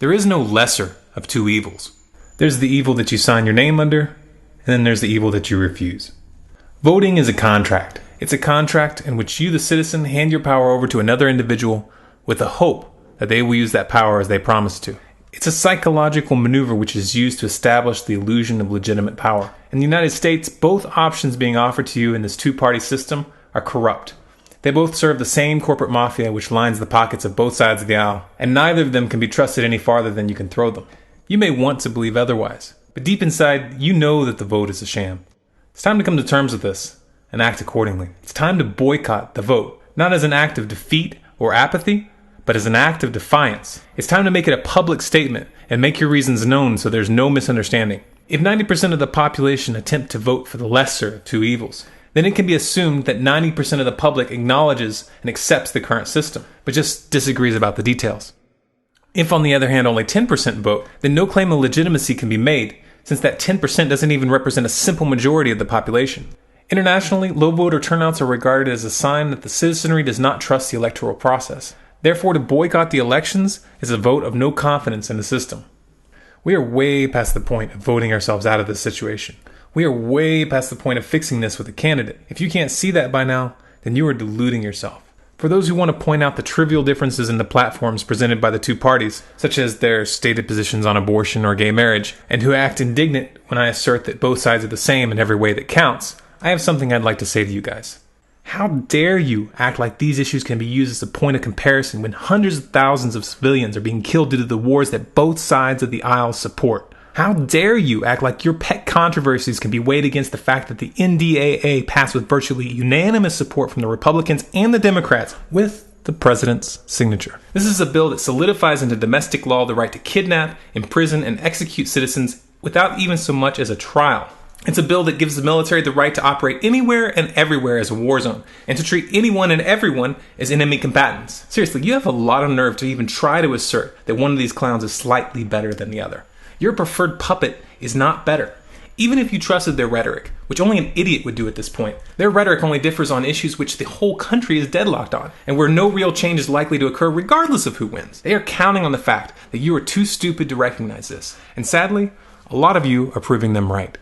There is no lesser of two evils. There's the evil that you sign your name under, and then there's the evil that you refuse. Voting is a contract. It's a contract in which you, the citizen, hand your power over to another individual with the hope that they will use that power as they promised to. It's a psychological maneuver which is used to establish the illusion of legitimate power. In the United States, both options being offered to you in this two-party system are corrupt. They both serve the same corporate mafia which lines the pockets of both sides of the aisle, and neither of them can be trusted any farther than you can throw them. You may want to believe otherwise, but deep inside, you know that the vote is a sham. It's time to come to terms with this and act accordingly. It's time to boycott the vote, not as an act of defeat or apathy, but as an act of defiance. It's time to make it a public statement and make your reasons known so there's no misunderstanding. If 90% of the population attempt to vote for the lesser of two evils, then it can be assumed that 90% of the public acknowledges and accepts the current system, but just disagrees about the details. If, on the other hand, only 10% vote, then no claim of legitimacy can be made, since that 10% doesn't even represent a simple majority of the population. Internationally, low voter turnouts are regarded as a sign that the citizenry does not trust the electoral process. Therefore, to boycott the elections is a vote of no confidence in the system. We are way past the point of voting ourselves out of this situation. We are way past the point of fixing this with a candidate. If you can't see that by now, then you are deluding yourself. For those who want to point out the trivial differences in the platforms presented by the two parties, such as their stated positions on abortion or gay marriage, and who act indignant when I assert that both sides are the same in every way that counts, I have something I'd like to say to you guys. How dare you act like these issues can be used as a point of comparison when hundreds of thousands of civilians are being killed due to the wars that both sides of the aisle support? How dare you act like your pet controversies can be weighed against the fact that the NDAA passed with virtually unanimous support from the Republicans and the Democrats with the president's signature. This is a bill that solidifies into domestic law the right to kidnap, imprison, and execute citizens without even so much as a trial. It's a bill that gives the military the right to operate anywhere and everywhere as a war zone, and to treat anyone and everyone as enemy combatants. Seriously, you have a lot of nerve to even try to assert that one of these clowns is slightly better than the other. Your preferred puppet is not better. Even if you trusted their rhetoric, which only an idiot would do at this point, their rhetoric only differs on issues which the whole country is deadlocked on, and where no real change is likely to occur regardless of who wins. They are counting on the fact that you are too stupid to recognize this, and sadly, a lot of you are proving them right.